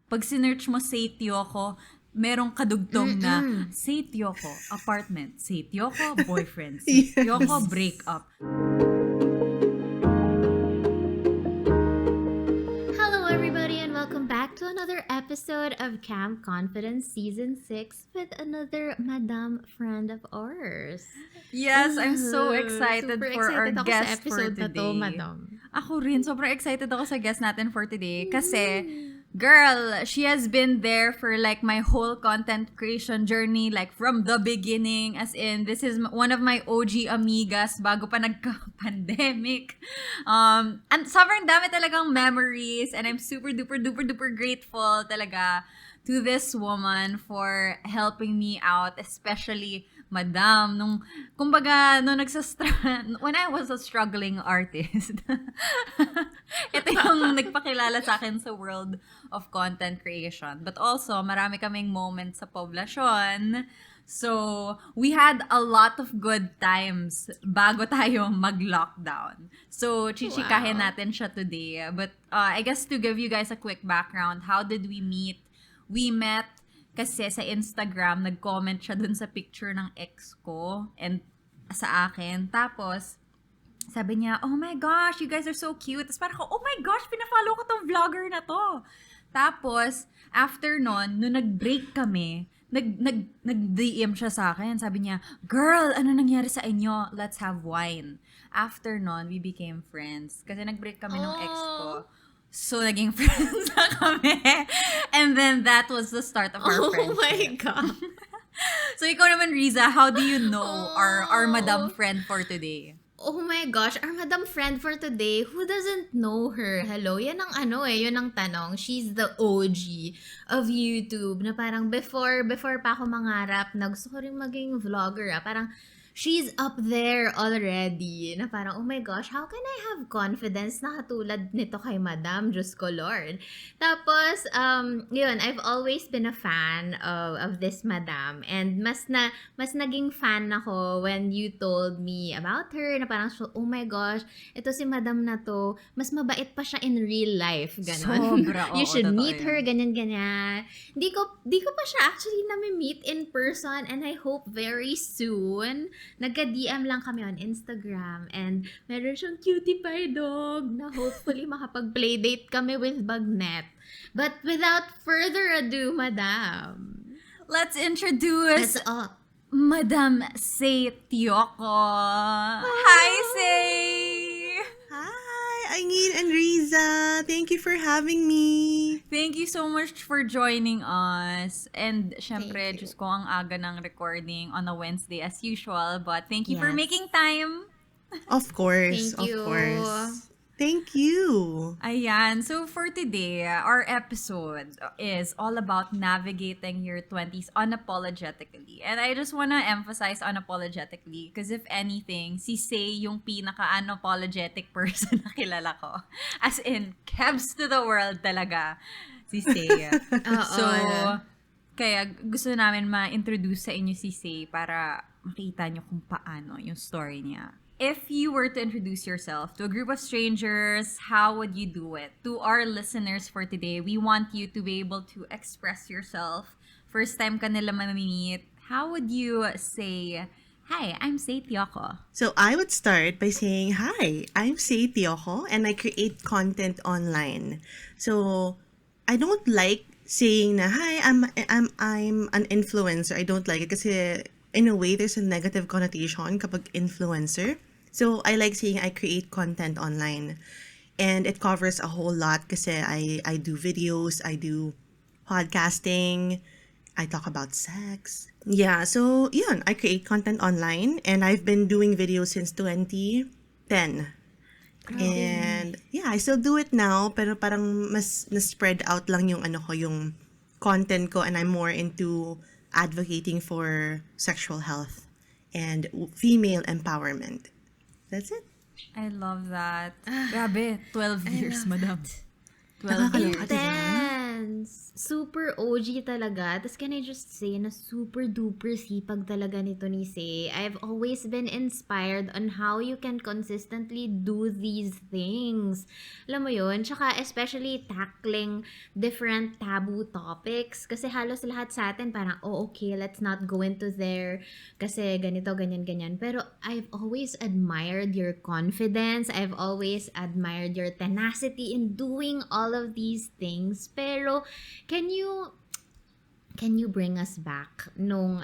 pag sinearch mo Say Tioco, merong kadugtong na Say Tioco, apartment. Say Tioco, boyfriend. Say Tioco, breakup. Hello everybody and welcome back to another episode of Camp Confidence Season 6 with another Madam friend of ours. Yes, I'm so excited Super for our excited ako guest sa episode for na to, today. Madam. Ako rin, sobrang excited ako sa guest natin for today kasi, girl, she has been there for like my whole content creation journey, like from the beginning, as in, this is one of my OG amigas bago pa nagka-pandemic. And sobrang dami talagang memories and I'm super duper duper duper grateful talaga to this woman for helping me out, especially Madam, kumbaga, when I was a struggling artist, ito yung nagpakilala sa akin sa world of content creation. But also, marami kaming moments sa poblasyon. So, we had a lot of good times bago tayo mag-lockdown. So, chichikahin natin siya today. But I guess to give you guys a quick background, how did we meet? We met kasi sa Instagram, nag-comment siya dun sa picture ng ex ko and sa akin. Tapos, sabi niya, oh my gosh, you guys are so cute. Tapos parang oh my gosh, pinafollow ko tong vlogger na to. Tapos, after nun, nung nag-break kami, nag-DM siya sa akin. Sabi niya, girl, ano nangyari sa inyo? Let's have wine. After nun, we became friends. Kasi nag-break kami ng ex ko. So, naging friends na kami. And then, that was the start of our friendship. Oh my God. So, ikaw naman, Rizza, how do you know our Madam friend for today? Oh my gosh, our Madam friend for today, who doesn't know her? Hello, yan ang yun ang tanong. She's the OG of YouTube na parang before pa ako mangarap na gusto ko rin maging vlogger. Parang she's up there already. Na parang, oh my gosh, how can I have confidence na katulad nito kay Madam? Diyos ko, Lord. Tapos, yun, I've always been a fan of this Madam. And mas naging fan ako when you told me about her. Na parang, oh my gosh, ito si Madam na to, mas mabait pa siya in real life. Ganon. Sobra, You should meet yun. her, ganyan-ganyan. Di ko pa siya actually nami-meet in person and I hope very soon. Nagka-DM lang kami on Instagram and meron siyang cutie pie dog na hopefully makapag-playdate kami with Bagnet. But without further ado, Madam. Let's introduce That's all. Madam Say Tioco. Hi, Say! Hi, Aingin and Rizza. Thank you for having me. Thank you so much for joining us. And syempre, Thank you. Diyos ko, ang aga ng recording on a Wednesday as usual. But thank you for Yes. making time. Of course, Thank you. of course. Thank you. Ayan. So for today, our episode is all about navigating your 20s unapologetically. And I just wanna emphasize unapologetically because if anything, si Say yung pinaka-unapologetic person na kilala ko. As in, kebs to the world talaga. Si Say. So, kaya gusto namin ma-introduce sa inyo si Say para makita nyo kung paano yung story niya. If you were to introduce yourself to a group of strangers, how would you do it? To our listeners for today, we want you to be able to express yourself. First time ka nila mamimit, how would you say, hi, I'm Say Tioco? So I would start by saying, hi, I'm Say Tioco and I create content online. So I don't like saying na, hi, I'm an influencer. I don't like it kasi in a way there's a negative connotation kapag influencer. So I like saying I create content online. And it covers a whole lot kasi I do videos, I do podcasting, I talk about sex. Yeah, so yun, I create content online and I've been doing videos since 2010. And yeah, I still do it now pero parang mas na-spread out lang yung yung content ko and I'm more into advocating for sexual health and female empowerment. That's it. I love that. Grabe, 12 years, madam. 12 years. Nakakaloka, diba? Intense. super OG talaga. Tapos can I just say na super duper sipag talaga nito ni Say. I've always been inspired on how you can consistently do these things. Alam mo yun? Tsaka especially tackling different taboo topics. Kasi halos lahat sa atin parang, oh okay, let's not go into there. Kasi ganito, ganyan, ganyan. Pero I've always admired your confidence. I've always admired your tenacity in doing all of these things. Pero Can you bring us back nung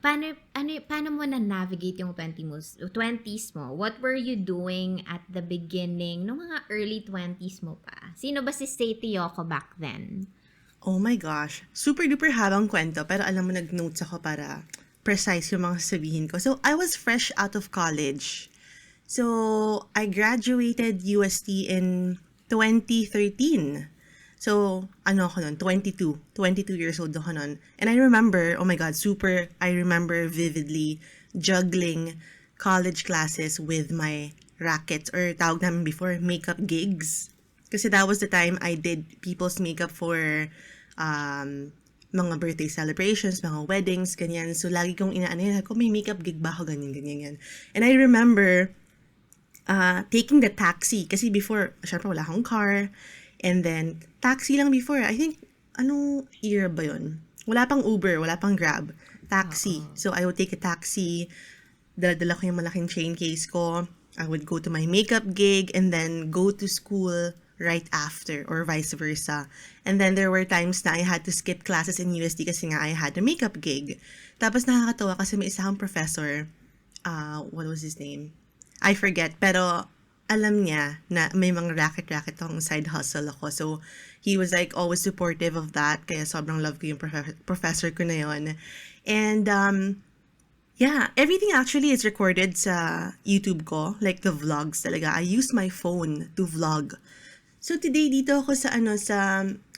paano mo na navigate yung 20s mo? What were you doing at the beginning nung mga early 20s mo pa? Sino ba si Say Tioco back then? Oh my gosh. Super duper habang kwento, pero alam mo, nag-notes ako para precise yung mga sabihin ko. So, I was fresh out of college. So, I graduated UST in 2013. So, ano ako nun? 22 years old ako nun. And I remember, oh my God, I remember vividly juggling college classes with my rackets, or tawag namin before, makeup gigs. Kasi that was the time I did people's makeup for mga birthday celebrations, mga weddings, ganyan. So, lagi kong inaano, ko may makeup gig ba ako, ganyan, ganyan. And I remember taking the taxi. Kasi before, syempre wala akong car. And then, taxi lang before. I think, anong year ba yun? Wala pang Uber, wala pang Grab. Taxi. So, I would take a taxi. Dala ko yung malaking chain case ko. I would go to my makeup gig and then go to school right after, or vice versa. And then, there were times na I had to skip classes in USD kasi nga I had a makeup gig. Tapos, nakakatawa kasi may isa akong professor. What was his name? I forget. Pero, alam niya na may mga racket tong side hustle ako. So, he was like always supportive of that. Kaya sobrang love ko yung professor ko na yon. And, yeah, everything actually is recorded sa YouTube ko. Like the vlogs talaga. I use my phone to vlog. So, today dito ako sa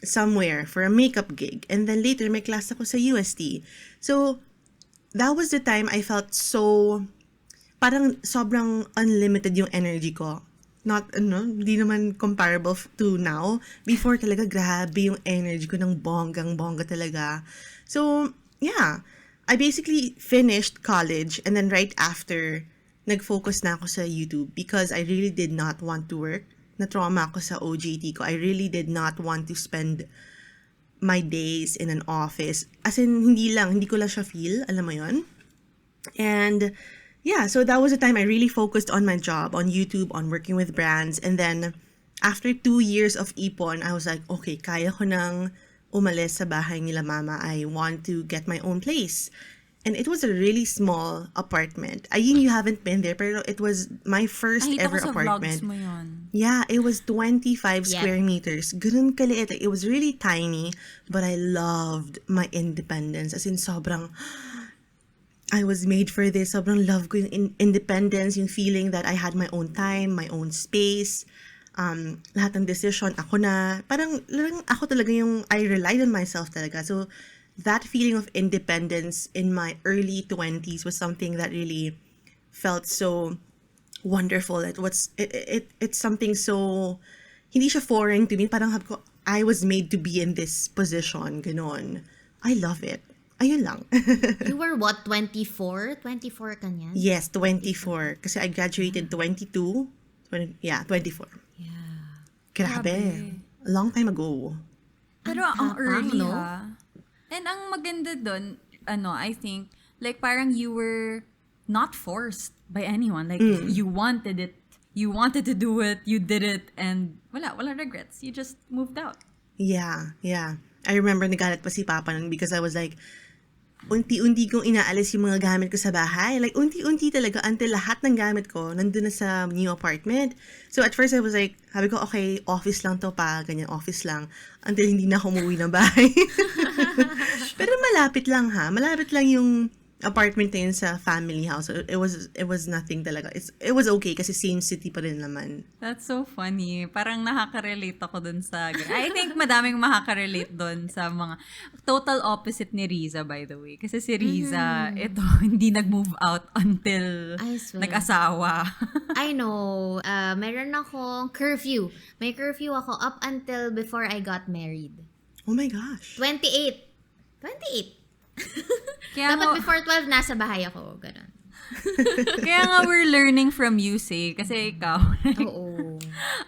somewhere for a makeup gig. And then later, may class ako sa UST. So, that was the time I felt so parang sobrang unlimited yung energy ko. Hindi naman comparable to now. Before talaga, grabe yung energy ko ng bonggang-bongga talaga. So, yeah. I basically finished college and then right after, nag-focus na ako sa YouTube because I really did not want to work. Na-trauma ako sa OJT ko. I really did not want to spend my days in an office. As in, hindi ko lang siya feel. Alam mo yon. And yeah, so that was the time I really focused on my job, on YouTube, on working with brands. And then, after 2 years of ipon, I was like, okay, kaya ko nang umalis sa bahay nila mama. I want to get my own place. And it was a really small apartment. You haven't been there, pero it was my first ever apartment. Vlogs mo yun. Yeah, it was 25 square meters. Ganun kaliit. It was really tiny, but I loved my independence. As in, sobrang I was made for this. Sobrang love ko yung independence, yung feeling that I had my own time, my own space. Lahat ng decision, ako na. Parang ako talaga yung, I relied on myself talaga. So, that feeling of independence in my early 20s was something that really felt so wonderful. It's something so, hindi siya foreign to me. Parang I was made to be in this position. Ganon. I love it. Ayun lang. You were what, 24? 24 ka niyan? Yes, 24. Kasi I graduated 22. 24. Yeah. Grabe. A long time ago. Pero ang early, no? ha? And ang maganda dun, I think, like parang you were not forced by anyone. Like, you wanted it. You wanted to do it. You did it. And wala regrets. You just moved out. Yeah. I remember nagalit pa si Papa nun because I was like, unti-unti kong inaalis yung mga gamit ko sa bahay. Like, unti-unti talaga until lahat ng gamit ko nandun na sa new apartment. So, at first, I was like, sabi ko, okay, office lang to pa, ganyan, office lang. Until hindi na ako umuwi ng bahay. Pero malapit lang yung apartment na yun sa family house. So, it was nothing talaga. It was okay kasi same city pa rin naman. That's so funny. Parang nakaka-relate ako dun sa... I think madaming makaka-relate dun sa mga... Total opposite ni Rizza, by the way. Kasi si Rizza, ito, hindi nag-move out until nag-asawa. I know. Meron akong curfew. May curfew ako up until before I got married. Oh my gosh. 28. 28. Kaya Dapat nga, before 12, nasa bahay ako. Ganun. kaya nga we're learning from you, Say. Kasi ikaw, Oo.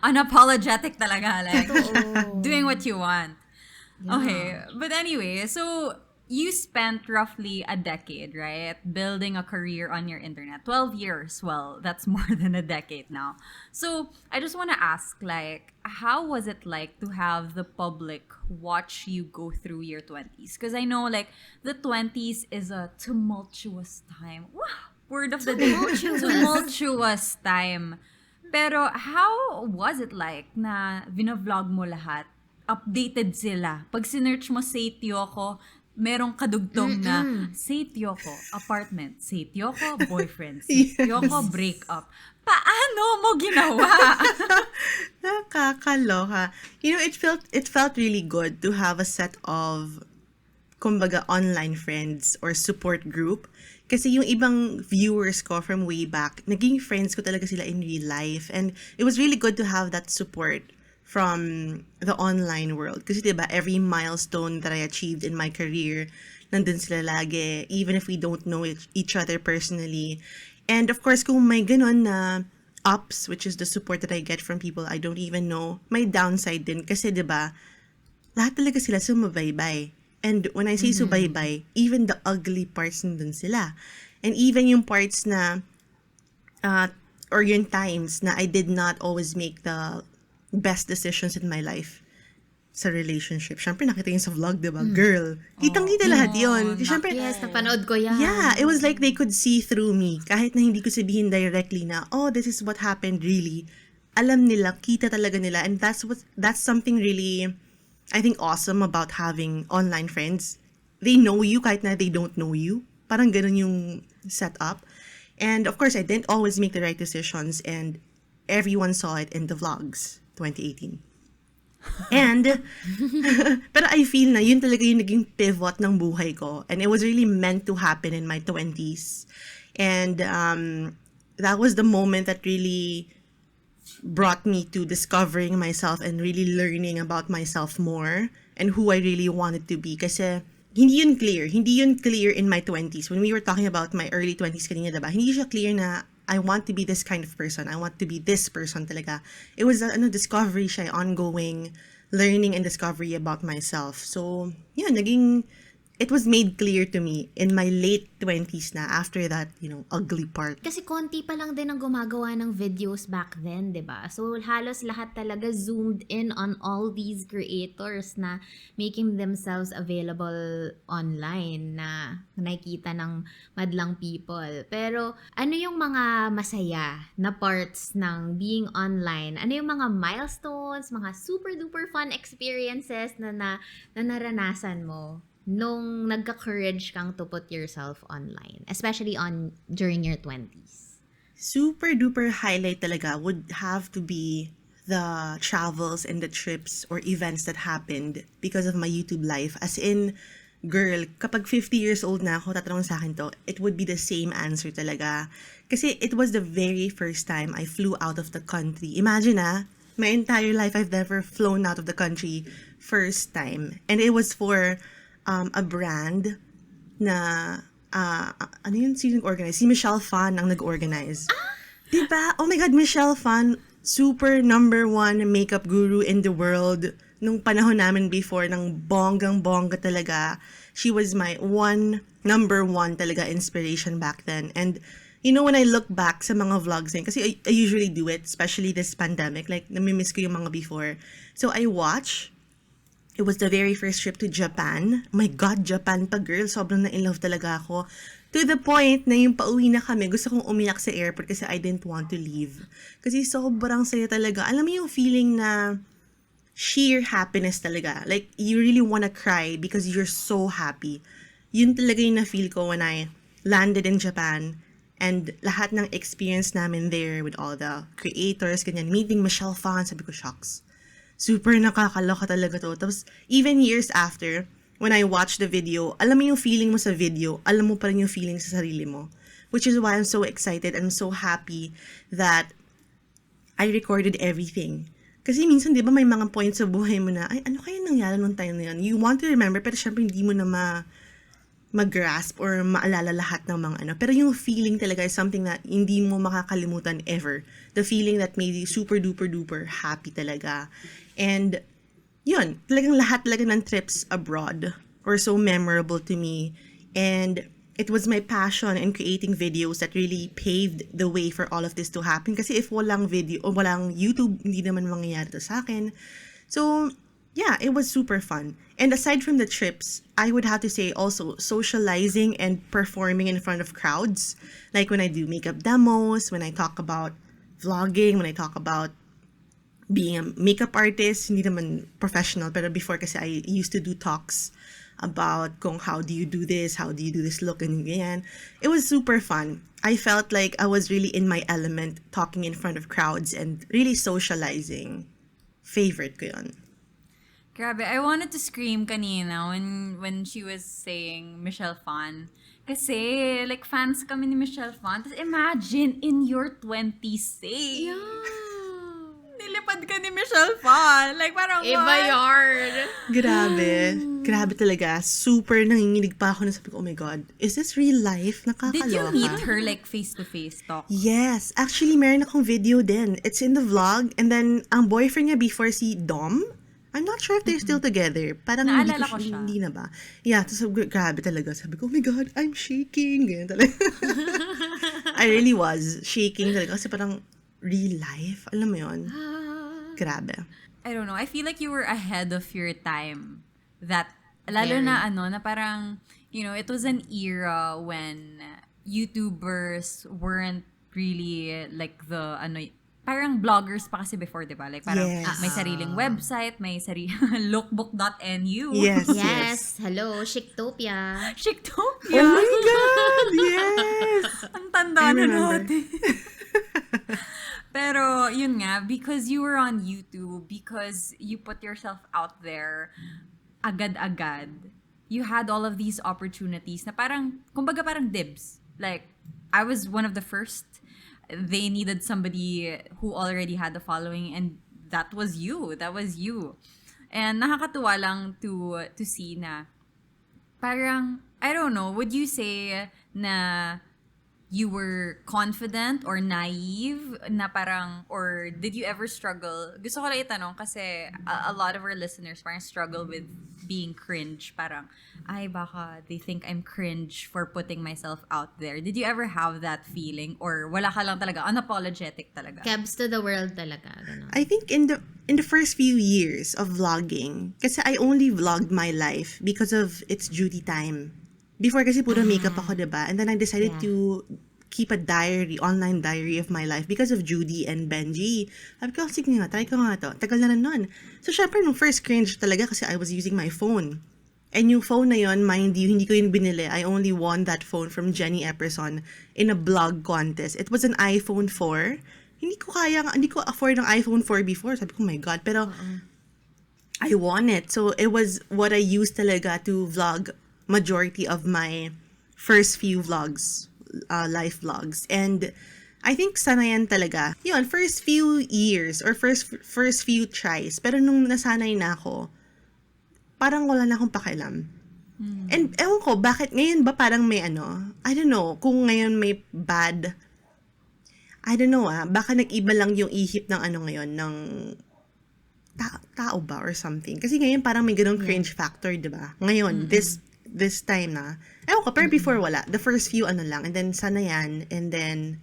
unapologetic talaga. Like, Totoo. doing what you want. Yeah. Okay. But anyway, so you spent roughly a decade, right? Building a career on your internet. 12 years. Well, that's more than a decade now. So I just want to ask, like, how was it like to have the public watch you go through your 20s? Because I know, like, the 20s is a tumultuous time. Wow! Word of the day. Tumultuous. Tumultuous time. Pero how was it like na vlog mo lahat? Updated sila. Pag sinearch mo Say Tioco, merong kadugtong na Say Tioco apartment, Say Tioco boyfriend, Say Tioco breakup. Paano mo ginawa? Nakakaloka. You know, it felt really good to have a set of kumbaga online friends or support group. Kasi yung ibang viewers ko from way back, naging friends ko talaga sila in real life. And it was really good to have that support from the online world. Kasi diba, every milestone that I achieved in my career, nandun sila lagi, even if we don't know each other personally. And of course, kung may ganon na ups, which is the support that I get from people I don't even know, may downside din. Kasi diba, lahat talaga sila sumabaybay. And when I say subaybay, even the ugly parts nandun sila. And even yung parts na, or yung times na I did not always make the best decisions in my life sa relationship. Siyempre, nakita yun sa vlog, diba? Girl, kitang-kita lahat yun. Siyempre, Yes, napanood ko yan. yeah, it was like they could see through me. Kahit na hindi ko sabihin directly na, oh, this is what happened really. Alam nila, kita talaga nila. And that's something really, I think, awesome about having online friends. They know you kahit na they don't know you. Parang ganun yung setup. And of course, I didn't always make the right decisions and everyone saw it in the vlogs 2018. And, pero I feel na yun talaga yung naging pivot ng buhay ko. And it was really meant to happen in my 20s. And that was the moment that really brought me to discovering myself and really learning about myself more and who I really wanted to be. Kasi hindi yun clear in my 20s. When we were talking about my early 20s kanina, diba? Hindi siya clear na I want to be this kind of person. I want to be this person talaga. It was a discovery siya, ongoing learning and discovery about myself. So, yeah, it was made clear to me in my late 20s na after that, ugly part. Kasi konti pa lang din ang gumagawa ng videos back then, di ba? So, halos lahat talaga zoomed in on all these creators na making themselves available online na nakikita ng madlang people. Pero, ano yung mga masaya na parts ng being online? Ano yung mga milestones, mga super-duper fun experiences na naranasan mo nung nagka-courage kang to put yourself online, especially during your 20s? Super duper highlight talaga would have to be the travels and the trips or events that happened because of my YouTube life. As in, girl, kapag 50 years old na ako, tatanungin sa akin to, it would be the same answer talaga. Kasi it was the very first time I flew out of the country. Imagine my entire life I've never flown out of the country first time. And it was for a brand na ano yun, sino nag-organize? Si Michelle Phan ang nag-organize. Diba? Oh my God, Michelle Phan, super number one makeup guru in the world. Nung panahon namin before, ng bonggang-bongga talaga. She was my number one talaga inspiration back then. And when I look back sa mga vlogs niya, kasi I usually do it, especially this pandemic, like namimiss ko yung mga before. So I watch. It was the very first trip to Japan. Oh my God, Japan pa, girl. Sobrang na-in-love talaga ako. To the point na yung pauwi na kami, gusto kong umiyak sa airport kasi I didn't want to leave. Kasi sobrang saya talaga. Alam mo yung feeling na sheer happiness talaga. Like, you really wanna cry because you're so happy. Yun talaga yung na-feel ko when I landed in Japan. And lahat ng experience namin there with all the creators, ganyan, meeting Michelle Phan, sabi ko, shocks. Super nakakaloka talaga to. Tapos, even years after, when I watched the video, alam mo yung feeling mo sa video, alam mo pa rin yung feeling sa sarili mo. Which is why I'm so excited. I'm so happy that I recorded everything. Kasi minsan, di ba, may mga points sa buhay mo na, ay, ano kaya nangyari nung time na yun? You want to remember, pero syempre hindi mo na mag-grasp or maalala lahat ng mga ano. Pero yung feeling talaga is something na hindi mo makakalimutan ever. The feeling that made you super duper duper happy talaga. And yun, talagang lahat talaga ng trips abroad were so memorable to me. And it was my passion in creating videos that really paved the way for all of this to happen. Kasi if walang video o walang YouTube, hindi naman mangyayari to sa akin. So, yeah, it was super fun. And aside from the trips, I would have to say also socializing and performing in front of crowds. Like when I do makeup demos, when I talk about vlogging, when I talk about being a makeup artist, hindi naman professional, pero before kasi I used to do talks about kung how do you do this look, and ganyan. It was super fun. I felt like I was really in my element talking in front of crowds and really socializing. Favorite ko yun. Grabe, I wanted to scream kanina when she was saying Michelle Phan. Kasi, like, fans kami ni Michelle Phan. Tapos imagine, in your 20s, say, nilipad ka ni Michelle Phan. Like, parang, Iba what? yard. Grabe. Grabe talaga. Super nanginginig pa ako na sabi ko, oh my God, is this real life? Nakakaloka. Did you meet her, like, face-to-face talk? Yes. Actually, meron akong video din. It's in the vlog. And then, ang boyfriend niya before si Dom, I'm not sure if they're still together. Parang Naalala ko siya. Hindi na ba? Yeah, so grabe talaga. Sabi ko, oh my God, I'm shaking. Ganyan talaga. I really was shaking talaga. Kasi parang real life. Alam mo yun? Grabe. I don't know. I feel like you were ahead of your time. That, lalo na na parang, you know, it was an era when YouTubers weren't really like the, parang bloggers pa kasi before, di ba? Like, parang Yes. may sariling website, may lookbook.nu. Yes, Yes. Hello, Chictopia. Chictopia. Oh my God! Yes! Ang tanda I na remember. natin. Pero, yun nga, because you were on YouTube, because you put yourself out there, agad-agad, you had all of these opportunities na parang, kumbaga parang dibs. Like, I was one of the first. They needed somebody who already had the following, and that was you. That was you. And nakakatuwa lang to see na parang, I don't know, would you say na you were confident or naive na parang, or did you ever struggle? Gusto ko lang itanong kasi a lot of our listeners parang struggle with being cringe. Parang, ay baka they think I'm cringe for putting myself out there. Did you ever have that feeling? Or wala ka lang talaga, unapologetic talaga? Kebs to the world talaga. Ganun. I think in the first few years of vlogging, kasi I only vlogged my life because of its duty time. Before kasi puro makeup ako, diba? And then I decided to keep a online diary of my life because of Judy and Benji. Sabi ko, sige nga, try ko nga to. Tagal na nun. So, syempre, nung first cringe talaga kasi I was using my phone. And yung phone na yon, mind you, hindi ko yun binili. I only won that phone from Jenny Epperson in a blog contest. It was an iPhone 4. Hindi ko afford ng iPhone 4 before. Sabi ko, oh my God. Pero, I won it. So, it was what I used talaga to vlog majority of my first few vlogs, life vlogs. And I think sanayan talaga. Yun, first few years or first few tries. Pero nung nasanay na ako, parang wala na akong pakialam. And ewan ko, bakit ngayon ba parang may I don't know, kung ngayon may bad, I don't know baka nag-iba lang yung ihip ng ngayon, ng tao ba or something. Kasi ngayon parang may ganong cringe factor, di ba? Ngayon, this time na. Ewan ko, pero before wala. The first few lang. And then sana yan. And then,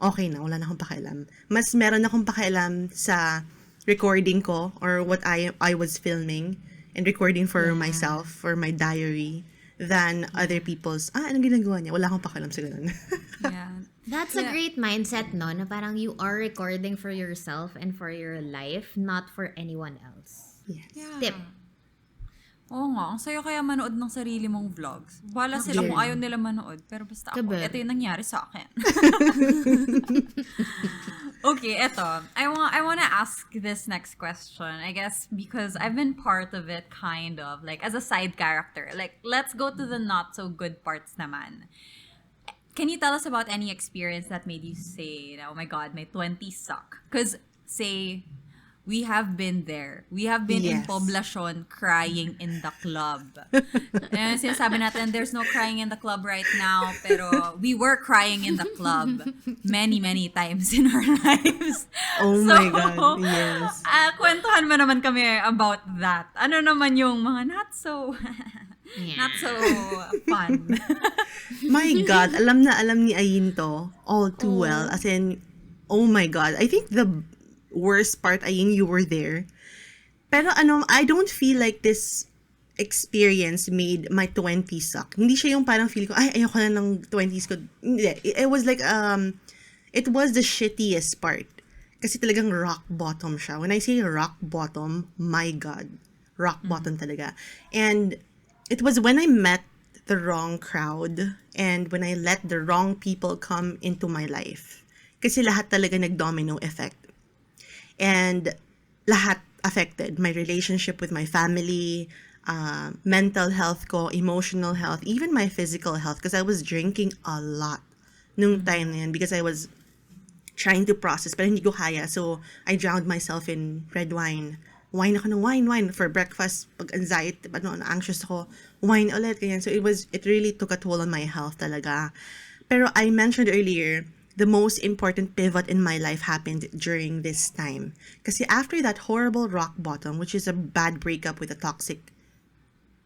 okay na. Wala na akong pakialam. Mas meron akong pakialam sa recording ko or what I was filming and recording for myself, for my diary, than other people's, anong ginagawa niya? Wala akong pakialam sa ganun. Yeah. That's a great mindset, no? Na parang you are recording for yourself and for your life, not for anyone else. Yes. Yeah. Tip. Oo nga, ang sayo kaya manood ng sarili mong vlogs. Wala sila kung ayaw nila manood. Pero basta ako, Kabe. ito yung nangyari sa akin. Okay, eto. I wanna ask this next question. I guess because I've been part of it kind of, like as a side character. Like, let's go to the not so good parts naman. Can you tell us about any experience that made you say, oh my God, my 20s suck? Because, say, we have been there. We have been in Yes. Poblacion crying in the club. And sinasabi natin, there's no crying in the club right now, pero we were crying in the club many, many times in our lives. Oh my God, yes. Kwentuhan mo naman kami about that. Ano naman yung mga not so fun. My God, alam na alam ni Ayin to all too well. As in, oh my God. I think the worst part, Ayin, you were there. Pero I don't feel like this experience made my 20s suck. Hindi siya yung parang feel ko, ay, ayoko na ng 20s ko. Hindi. It was like, it was the shittiest part. Kasi talagang rock bottom siya. When I say rock bottom, my God, rock bottom talaga. And it was when I met the wrong crowd and when I let the wrong people come into my life. Kasi lahat talaga nag-domino effect. And lahat affected. My relationship with my family, mental health ko, emotional health, even my physical health. Because I was drinking a lot nung time na yan because I was trying to process pero hindi ko kaya. So, I drowned myself in red wine. Wine ako ng wine. For breakfast, pag anxiety, anxious ako, wine ulit. Ganyan. So, it really took a toll on my health talaga. Pero I mentioned earlier, the most important pivot in my life happened during this time. Kasi after that horrible rock bottom, which is a bad breakup with a toxic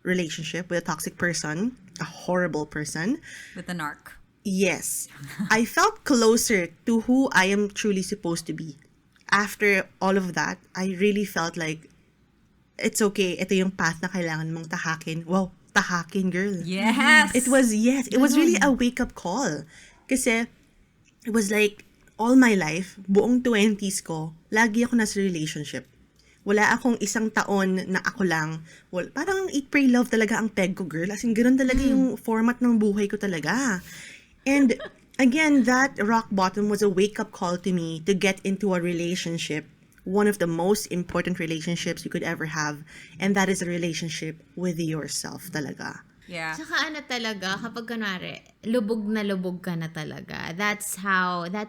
relationship, with a toxic person, a horrible person. With a narc. Yes. I felt closer to who I am truly supposed to be. After all of that, I really felt like it's okay. Ito yung path na kailangan mong tahakin. Wow, tahakin, girl. Yes! It was really a wake-up call. Kasi it was like all my life, buong 20s ko, lagi ako nasa relationship. Wala akong isang taon na ako lang. Well, parang eat, pray, love talaga ang peg ko, girl. As in, ganun talaga yung format ng buhay ko talaga. And again, that rock bottom was a wake-up call to me to get into a relationship, one of the most important relationships you could ever have, and that is a relationship with yourself talaga. Yeah. Tsaka talaga, kapag kunwari, lubog na lubog ka na talaga, that's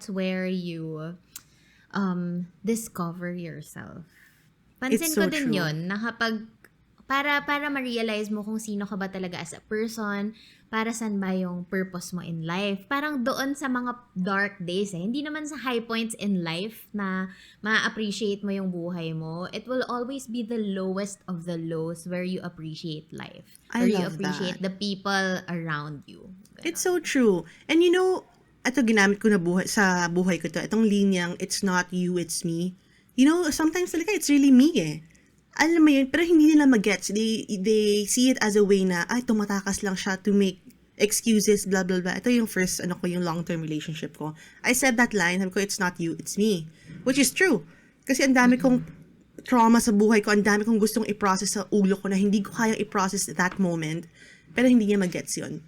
where you discover yourself. Pansin It's ko so din true. yun, na kapag, para ma-realize mo kung sino ka ba talaga as a person, para saan ba yung purpose mo in life. Parang doon sa mga dark days hindi naman sa high points in life na ma-appreciate mo yung buhay mo. It will always be the lowest of the lows where you appreciate life. I where you love appreciate that. the people around you. It's so true. And you know, ito ginamit ko na sa buhay ko to. Itong linyang, it's not you, it's me. You know, sometimes talaga, it's really me Alam mo yun, pero hindi nila magets. They see it as a way na, ay, tumatakas lang siya to make excuses, blah, blah, blah. Ito yung first, yung long-term relationship ko. I said that line, sabi ko, it's not you, it's me. Which is true. Kasi ang dami kong trauma sa buhay ko, ang dami kong gustong i-process sa ulo ko na hindi ko kayang i-process that moment, pero hindi niya magets yun.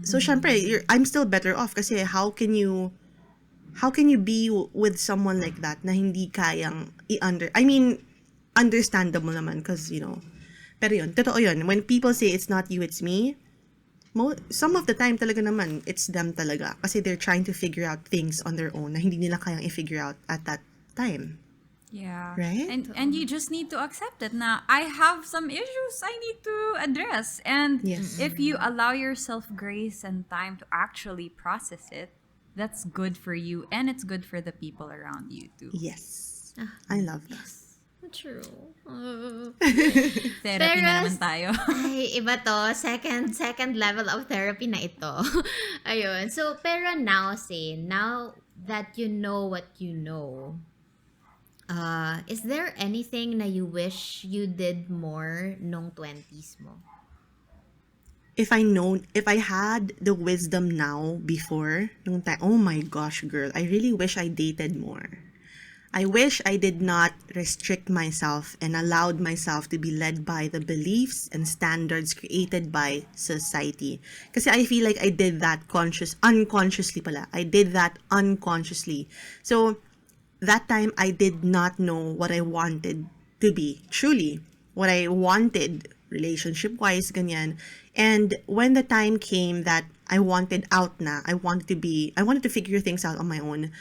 So, syempre, I'm still better off kasi how can you be with someone like that na hindi kayang understandable naman because, pero yun, totoo yun. When people say it's not you, it's me, some of the time talaga naman, it's them talaga. Kasi they're trying to figure out things on their own na hindi nila kayang i-figure out at that time. Yeah. Right? And you just need to accept it na I have some issues I need to address. And Yes. if you allow yourself grace and time to actually process it, that's good for you and it's good for the people around you too. Yes. I love that. True. Therapy na naman tayo. Ay, iba to. Second level of therapy na ito. Ayun. So, pero now that you know what you know, is there anything na you wish you did more nung 20s mo? If I had the wisdom now before, nung time, oh my gosh, girl, I really wish I dated more. I wish I did not restrict myself and allowed myself to be led by the beliefs and standards created by society. Kasi I feel like I did that unconsciously pala. I did that unconsciously. So, that time I did not know what I wanted to be. Truly, what I wanted relationship-wise, ganyan. And when the time came that I wanted out na, I wanted to figure things out on my own,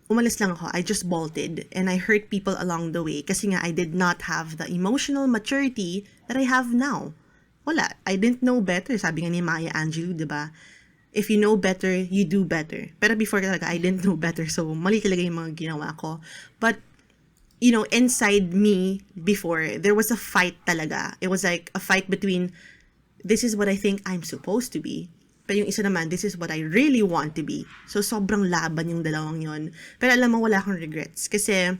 umalis lang ako. I just bolted and I hurt people along the way kasi nga I did not have the emotional maturity that I have now. Wala. I didn't know better. Sabi nga ni Maya Angelou, di ba? If you know better, you do better. Pero before talaga, I didn't know better. So, mali talaga yung mga ginawa ko. But, you know, inside me before, there was a fight talaga. It was like a fight between, this is what I think I'm supposed to be. Pero yung isa naman, this is what I really want to be. So, sobrang laban yung dalawang yon. Pero alam mo, wala akong regrets. Kasi,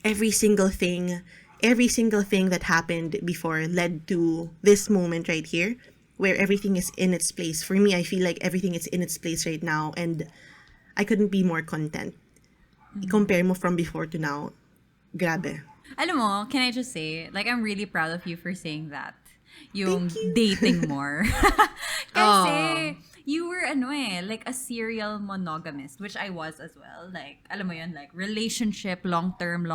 every single thing that happened before led to this moment right here, where everything is in its place. For me, I feel like everything is in its place right now, and I couldn't be more content. I-compare mo from before to now, grabe. Alam mo, can I just say, like, I'm really proud of you for saying that. Yung Thank you. dating more. Kasi, you were, like a serial monogamist, which I was as well. Like, alam mo yun, like, relationship, long-term.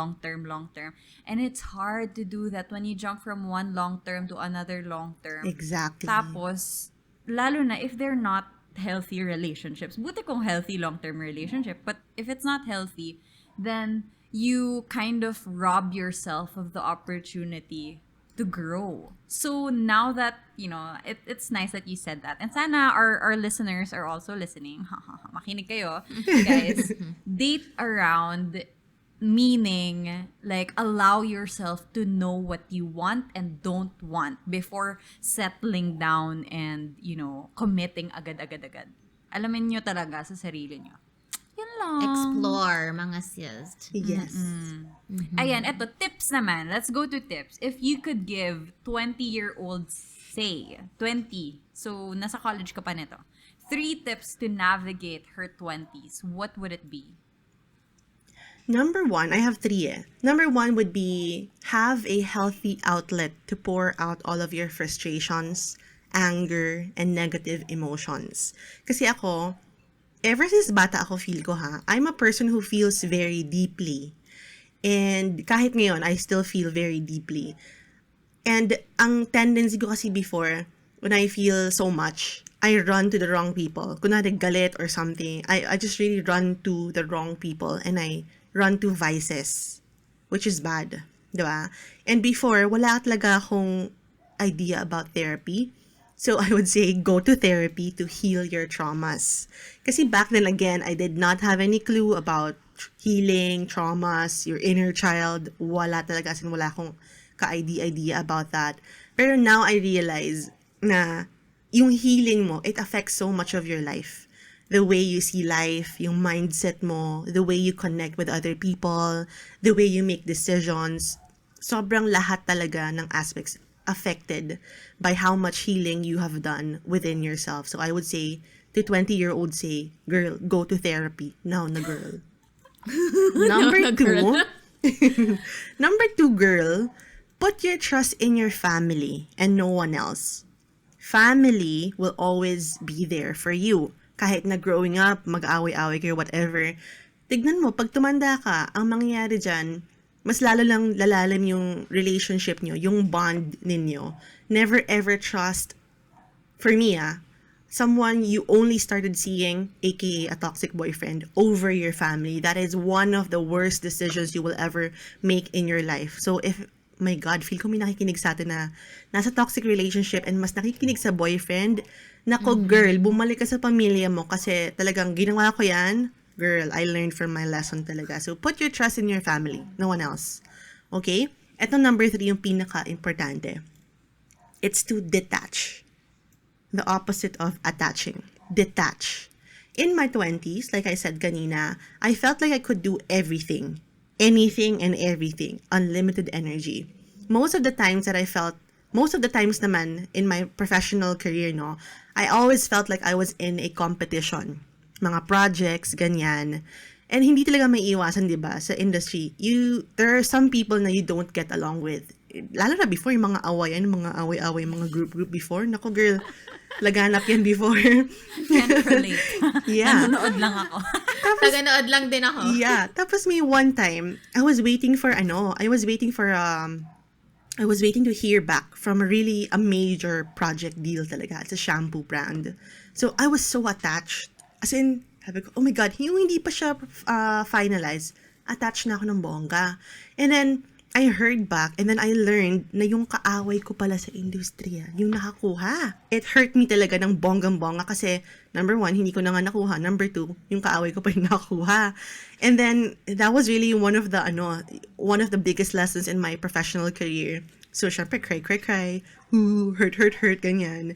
And it's hard to do that when you jump from one long-term to another long-term. Exactly. Tapos, lalo na if they're not healthy relationships. Buti kung healthy long-term relationship. But if it's not healthy, then you kind of rob yourself of the opportunity to grow. So now that, it's nice that you said that. And sana our listeners are also listening. Makinig kayo. Guys, date around, meaning, like, allow yourself to know what you want and don't want before settling down and, committing agad-agad. Alamin nyo talaga sa sarili nyo. Yun lang. Explore, mga sis. Yes. Ayan, eto, tips naman. Let's go to tips. If you could give 20-year-olds, say, 20, so nasa college ka pa nito, 3 tips to navigate her 20s, what would it be? Number 1, I have 3 Number 1 would be, have a healthy outlet to pour out all of your frustrations, anger, and negative emotions. Kasi ako, ever since bata ako, feel ko I'm a person who feels very deeply. And kahit ngayon, I still feel very deeply. And ang tendency ko kasi before, when I feel so much, I run to the wrong people. Kunwari galit or something, I just really run to the wrong people and I run to vices, which is bad. Diba? And before, wala talaga akong idea about therapy. So I would say, go to therapy to heal your traumas. Kasi back then, again, I did not have any clue about healing, traumas, your inner child. Wala talaga, as in wala akong ka-idea about that. Pero now I realize na yung healing mo, it affects so much of your life. The way you see life, yung mindset mo, the way you connect with other people, the way you make decisions. Sobrang lahat talaga ng aspects affected by how much healing you have done within yourself. So I would say, to 20-year-olds, say, girl, go to therapy. Now na girl. Number 2, number 2, girl, put your trust in your family and no one else. Family will always be there for you. Kahit na growing up, mag-away-away kayo, whatever. Tignan mo, pag tumanda ka, ang mangyayari dyan, mas lalo lang lalalim yung relationship nyo, yung bond ninyo. Never ever trust, for me someone you only started seeing, aka a toxic boyfriend, over your family. That is one of the worst decisions you will ever make in your life. So if, my God, feel ko may nakikinig sa atin na nasa toxic relationship and mas nakikinig sa boyfriend, nako girl, bumalik ka sa pamilya mo kasi talagang ginawa ko yan. Girl, I learned from my lesson talaga. So, put your trust in your family. No one else. Okay? Ito number 3, yung pinaka-importante. It's to detach. The opposite of attaching. Detach. In my 20s, like I said kanina, I felt like I could do everything. Anything and everything. Unlimited energy. Most of the times naman in my professional career, I always felt like I was in a competition. Mga projects, ganyan. And hindi talaga may iwasan, di ba, sa industry. There are some people na you don't get along with. Lalo na before, yung mga awayan, mga away-away, mga group before. Naku, girl, laganap yan before. Can't relate. Yeah. Nanonood lang ako. Taganood lang din ako. Yeah. Tapos may one time, I was waiting to hear back from a major project deal talaga. It's a shampoo brand. So, I was so attached. As in, Sabi ko, oh my God, yung hindi pa siya finalized, attached na ako ng bongga. And then, I heard back and then I learned na yung kaaway ko pala sa industriya, yung nakakuha. It hurt me talaga ng bonggang-bongga kasi number one, hindi ko na nga nakuha. Number two, yung kaaway ko pa yung nakakuha. And then, that was really one of the biggest lessons in my professional career. So, syempre, cry. Ooh, hurt, ganyan.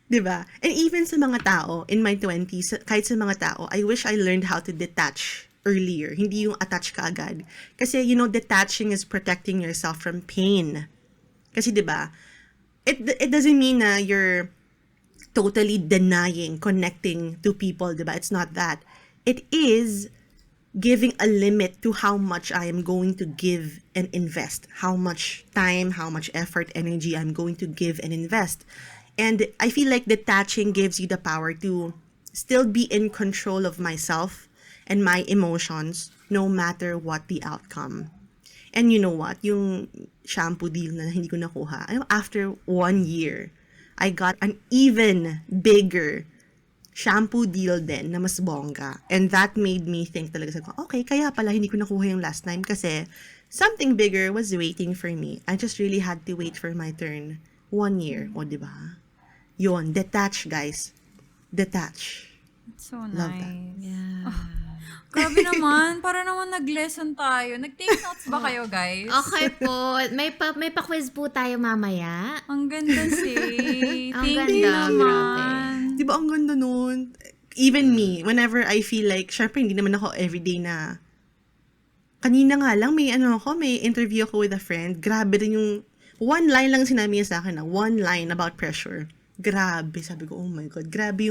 'Di ba? And even sa mga tao, in my 20s, kahit sa mga tao, I wish I learned how to detach earlier. Hindi yung attach ka agad. Kasi, detaching is protecting yourself from pain. Kasi, 'di ba? It doesn't mean na you're totally denying connecting to people, 'di ba? It's not that. It is giving a limit to how much I am going to give and invest. How much time, how much effort, energy I'm going to give and invest. And I feel like detaching gives you the power to still be in control of myself and my emotions no matter what the outcome. And you know what? Yung shampoo deal na hindi ko nakuha, after 1 year, I got an even bigger shampoo deal din na mas bongga. And that made me think talaga, okay, kaya pala hindi ko nakuha yung last time kasi something bigger was waiting for me. I just really had to wait for my turn. 1 year. O, diba? Yun. Detach, guys. Detach. It's so Love nice. that. Yeah. Grabe naman. Para naman nag-lesson tayo. Nag-take notes ba kayo, guys? Okay po. May pa-quiz po tayo mamaya. Ang ganda, Say. Ang Thank ganda, you grabe. naman. Di ba ang ganda nun? Even me, whenever I feel like, syempre hindi naman ako everyday na, kanina nga lang, may interview ako with a friend. Grabe din yung, one line lang sinabi niya sa akin one line about pressure. Grabe, sabi ko, oh my God, grabe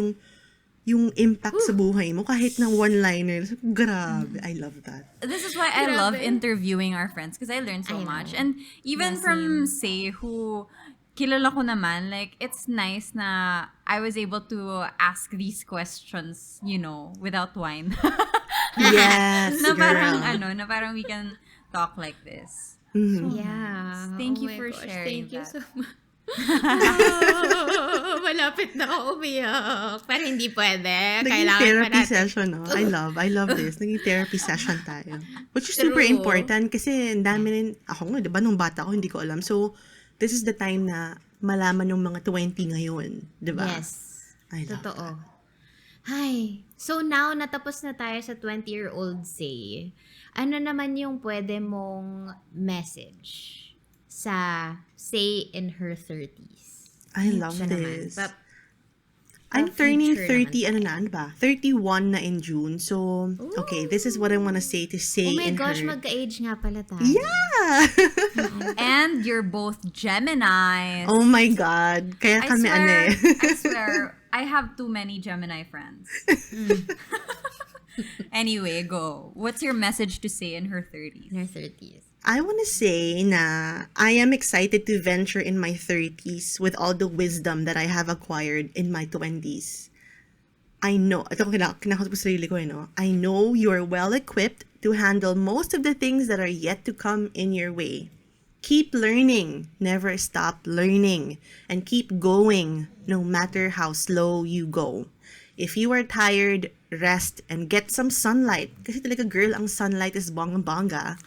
yung impact sa buhay mo kahit ng one-liner. Grabe, I love that. This is why I Grabe. love interviewing our friends because I learn so I much. know. And even Yeah, from Say, who kilala ko naman, like, it's nice na I was able to ask these questions, without wine. Yes, na girl. parang we can talk like this. Mhm. Yeah. Thank you my for gosh. sharing Thank you that. so much. Malapit na ako umiyak. Pero hindi pwede. Naging Kailangan pa therapy natin. session, no? I love this. Naging therapy session tayo. Which is True. super important kasi ang dami rin, ako nga, di ba, nung bata ako, hindi ko alam. So, this is the time na malaman ng mga 20 ngayon, di ba? Yes. I love Totoo. that. Hi. So now, natapos na tayo sa 20-year-old Say. Ano naman yung pwede mong message sa Say in her 30s? I love Siya this. naman. I'm turning future 30, naman ano ba? 31 na in June. So, okay, this is what I want to say Oh my in gosh, her. magka-age nga pala tayo. Yeah! And you're both Geminis. Oh my God. Kaya I kami swear, eh. I swear, I have too many Gemini friends. Anyway, go. What's your message to Say in her 30s? In her 30s. I want to say na I am excited to venture in my 30s with all the wisdom that I have acquired in my 20s. I know, ito kinakausap ko sa sarili ko, no? I know you are well equipped to handle most of the things that are yet to come in your way. Keep learning, never stop learning, and keep going no matter how slow you go. If you are tired, rest and get some sunlight. Kasi talaga, girl, ang sunlight is bongga-bongga.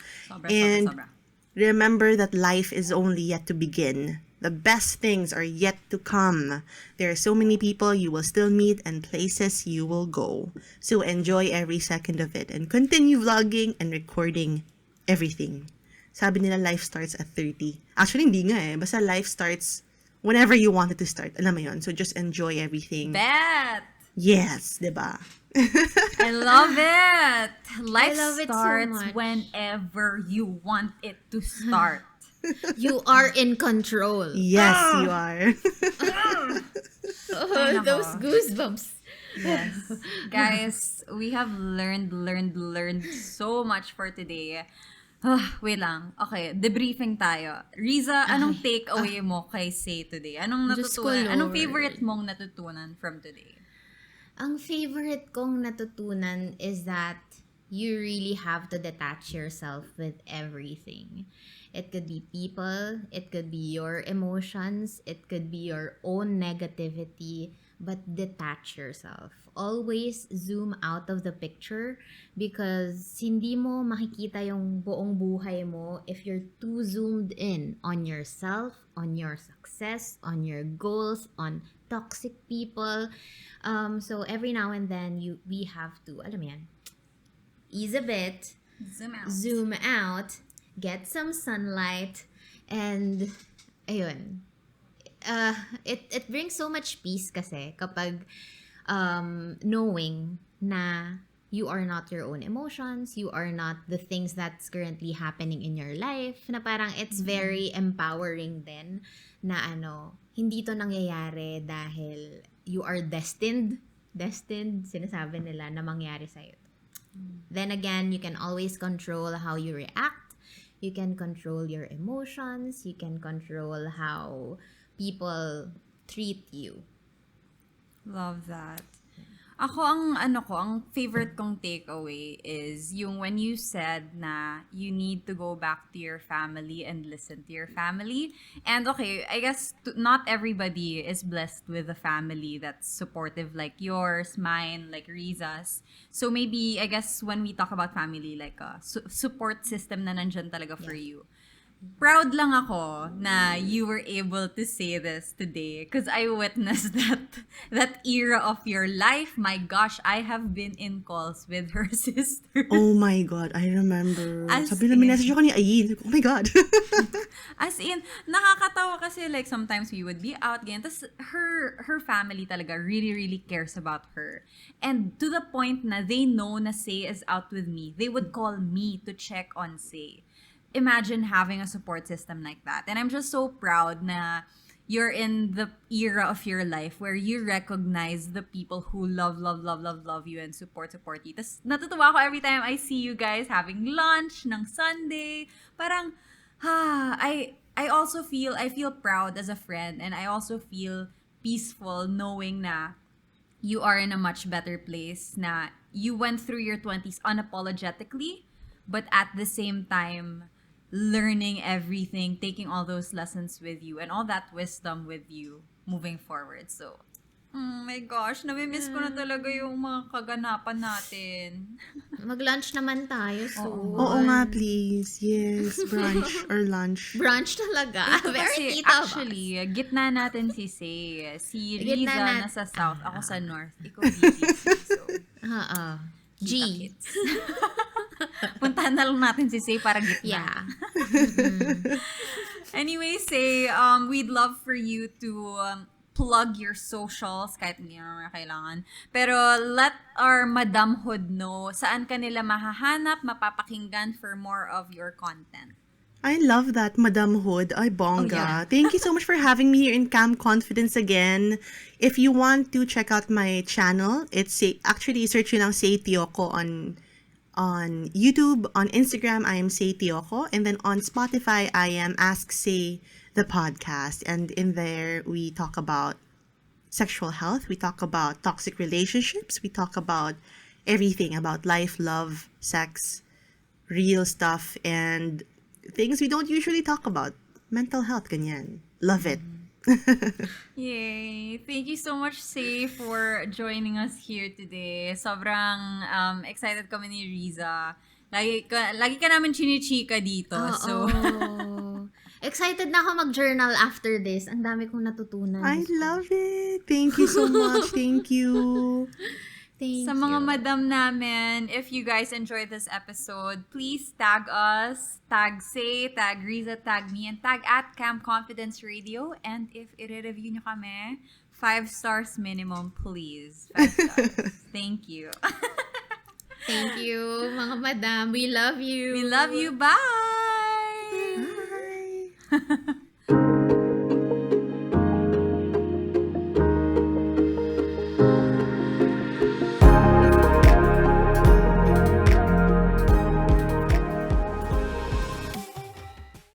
And Sobra. remember that life is only yet to begin. The best things are yet to come. There are so many people you will still meet and places you will go. So enjoy every second of it and continue vlogging and recording everything. Sabi nila life starts at 30. Actually, hindi nga eh. Basta life starts whenever you want it to start. Alam mo yun? So just enjoy everything. Bet! Yes, diba? I love it! Life love it so starts much. whenever you want it to start. You are in control. Yes, you are. Oh, those goosebumps. Yes. Guys, we have learned so much for today. Wait lang. Okay, debriefing tayo. Rizza, anong takeaway mo kay Say today? Anong Diyos ko, natutunan? Anong Lord. favorite mong natutunan from today? Ang favorite kong natutunan is that you really have to detach yourself with everything. It could be people, it could be your emotions, it could be your own negativity, but detach yourself. Always zoom out of the picture because hindi mo makikita yung buong buhay mo if you're too zoomed in on yourself, on your success, on your goals, on toxic people. So every now and then we have to, alam mo yan, ease a bit, zoom out, get some sunlight, and ayun. It brings so much peace kasi kapag knowing na you are not your own emotions, you are not the things that's currently happening in your life, na parang it's very empowering din na hindi to nangyayari dahil you are destined, sinasabi nila na mangyari sa'yo. Then again, you can always control how you react. You can control your emotions. You can control how people treat you. Love that. Ako, ang favorite kong takeaway is yung when you said na you need to go back to your family and listen to your family. And okay, I guess not everybody is blessed with a family that's supportive like yours, mine, like Rizza's. So maybe, I guess, when we talk about family, like a support system na nandyan talaga for you. Proud lang ako na you were able to say this today because I witnessed that era of your life. My gosh, I have been in calls with her sister. Oh my God, I remember. As Sabi na in- message ako ni Ayin. Oh my God. As in, nakakatawa kasi like sometimes we would be out ganyan. Tapos her family talaga really, really cares about her. And to the point na they know na Say is out with me. They would call me to check on Say. Imagine having a support system like that. And I'm just so proud na you're in the era of your life where you recognize the people who love you and support you. Tapos natutuwa ako every time I see you guys having lunch ng Sunday. Parang, I also feel proud as a friend, and I also feel peaceful knowing na you are in a much better place, na you went through your 20s unapologetically, but at the same time, learning everything, taking all those lessons with you, and all that wisdom with you moving forward. So, oh my gosh, nami-miss ko na talaga yung mga kaganapan natin. Mag-lunch naman tayo soon. Oo nga, please. Yes, brunch or lunch. Brunch talaga. Very Kasi tita boss. actually, gitna natin si Say. Si Gitna Rizza nat- nasa south, ako sa north. Ikaw BGC. So, G. kita-kits. Puntahan na lang natin si Say para gitna. Yeah. Anyway, Say, we'd love for you to plug your socials kahit hindi naman kailangan. Pero let our madamhood know saan ka nila mahahanap, mapapakinggan for more of your content. I love that, Madam Hood. Ay, bongga. yeah. Thank you so much for having me here in Camp Confidence again. If you want to check out my channel, actually search yun lang Say Tioco on YouTube, on Instagram, I am Say Tioco, and then on Spotify, I am Ask Say the podcast. And in there, we talk about sexual health, we talk about toxic relationships, we talk about everything about life, love, sex, real stuff, and things we don't usually talk about. Mental health, ganyan. Love it. Yay! Thank you so much, Say, for joining us here today. Sobrang excited kami ni Rizza. Lagi ka namin chinichika dito. So, Excited na ako mag-journal after this. Ang dami kong natutunan. I love it. Thank you so much. Thank you. Thank sa you. mga madam namin, if you guys enjoyed this episode, please tag us, tag Say, tag Rizza, tag me, and tag at Camp Confidence Radio. And if i-review nyo kami, 5 stars minimum, please. 5 stars. Thank you. Thank you, mga madam. We love you. We love you. Bye! Bye.